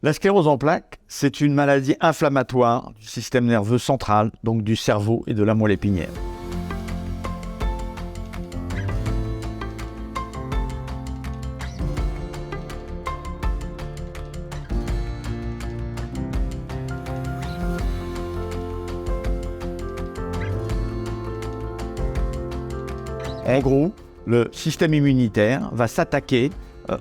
La sclérose en plaques, c'est une maladie inflammatoire du système nerveux central, donc du cerveau et de la moelle épinière. En gros, le système immunitaire va s'attaquer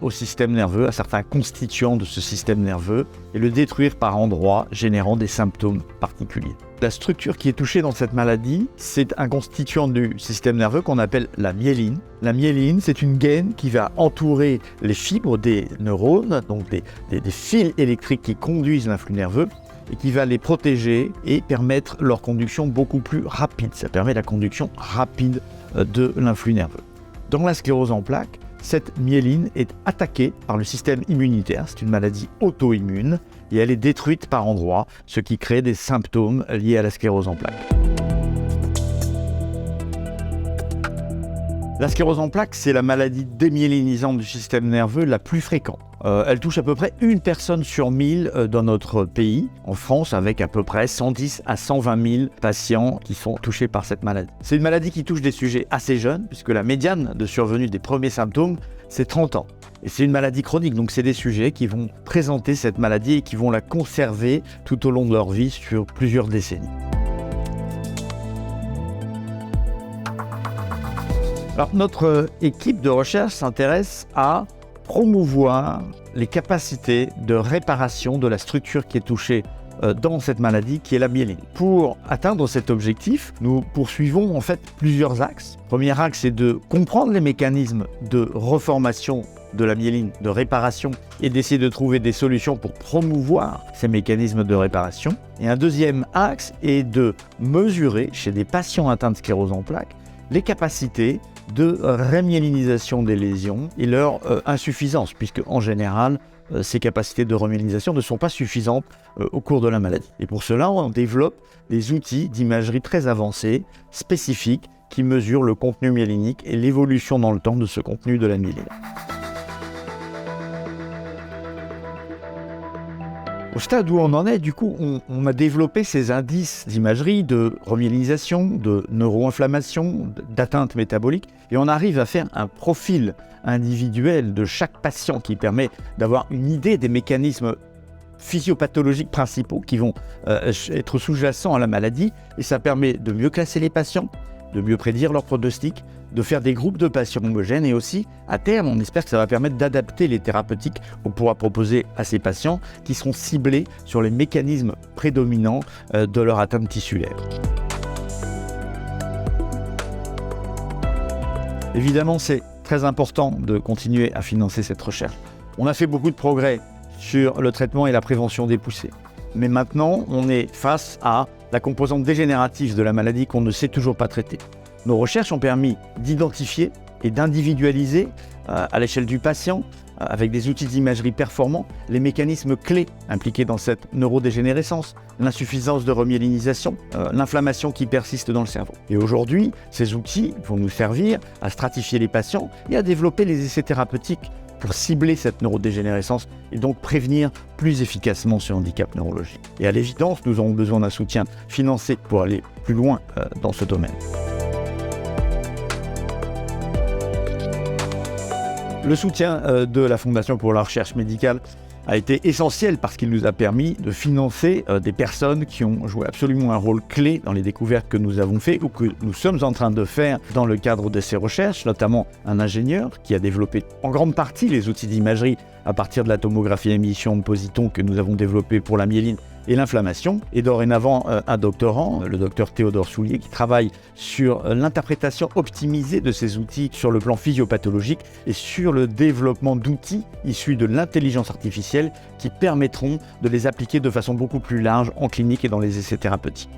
au système nerveux, à certains constituants de ce système nerveux, et le détruire par endroits, générant des symptômes particuliers. La structure qui est touchée dans cette maladie, c'est un constituant du système nerveux qu'on appelle la myéline. La myéline, c'est une gaine qui va entourer les fibres des neurones, donc des fils électriques qui conduisent l'influx nerveux, et qui va les protéger et permettre leur conduction beaucoup plus rapide. Ça permet la conduction rapide de l'influx nerveux. Dans la sclérose en plaques, cette myéline est attaquée par le système immunitaire. C'est une maladie auto-immune et elle est détruite par endroits, ce qui crée des symptômes liés à la sclérose en plaques. La sclérose en plaques, c'est la maladie démyélinisante du système nerveux la plus fréquente. Elle touche à peu près une personne sur 1000 dans notre pays, en France, avec à peu près 110 à 120 000 patients qui sont touchés par cette maladie. C'est une maladie qui touche des sujets assez jeunes, puisque la médiane de survenue des premiers symptômes, c'est 30 ans. Et c'est une maladie chronique, donc c'est des sujets qui vont présenter cette maladie et qui vont la conserver tout au long de leur vie sur plusieurs décennies. Alors, notre équipe de recherche s'intéresse à promouvoir les capacités de réparation de la structure qui est touchée dans cette maladie, qui est la myéline. Pour atteindre cet objectif, nous poursuivons en fait plusieurs axes. Le premier axe est de comprendre les mécanismes de reformation de la myéline, de réparation, et d'essayer de trouver des solutions pour promouvoir ces mécanismes de réparation. Et un deuxième axe est de mesurer chez des patients atteints de sclérose en plaques les capacités de remyélinisation des lésions et leur insuffisance, puisque en général, ces capacités de remyélinisation ne sont pas suffisantes au cours de la maladie. Et pour cela, on développe des outils d'imagerie très avancés, spécifiques, qui mesurent le contenu myélinique et l'évolution dans le temps de ce contenu de la myéline. Au stade où on en est, du coup, on a développé ces indices d'imagerie de remyélinisation, de neuroinflammation, d'atteinte métabolique, et on arrive à faire un profil individuel de chaque patient qui permet d'avoir une idée des mécanismes physiopathologiques principaux qui vont être sous-jacents à la maladie, et ça permet de mieux classer les patients, de mieux prédire leur pronostic, de faire des groupes de patients homogènes, et aussi, à terme, on espère que ça va permettre d'adapter les thérapeutiques qu'on pourra proposer à ces patients qui seront ciblés sur les mécanismes prédominants de leur atteinte tissulaire. Évidemment, c'est très important de continuer à financer cette recherche. On a fait beaucoup de progrès sur le traitement et la prévention des poussées. Mais maintenant, on est face à la composante dégénérative de la maladie qu'on ne sait toujours pas traiter. Nos recherches ont permis d'identifier et d'individualiser à l'échelle du patient, avec des outils d'imagerie performants, les mécanismes clés impliqués dans cette neurodégénérescence, l'insuffisance de remyélinisation, l'inflammation qui persiste dans le cerveau. Et aujourd'hui, ces outils vont nous servir à stratifier les patients et à développer les essais thérapeutiques pour cibler cette neurodégénérescence et donc prévenir plus efficacement ce handicap neurologique. Et à l'évidence, nous avons besoin d'un soutien financier pour aller plus loin dans ce domaine. Le soutien de la Fondation pour la recherche médicale a été essentiel parce qu'il nous a permis de financer des personnes qui ont joué absolument un rôle clé dans les découvertes que nous avons faites ou que nous sommes en train de faire dans le cadre de ces recherches, notamment un ingénieur qui a développé en grande partie les outils d'imagerie à partir de la tomographie à émission de positons que nous avons développé pour la myéline et l'inflammation, et dorénavant un doctorant, le docteur Théodore Soulier, qui travaille sur l'interprétation optimisée de ces outils sur le plan physiopathologique et sur le développement d'outils issus de l'intelligence artificielle qui permettront de les appliquer de façon beaucoup plus large en clinique et dans les essais thérapeutiques.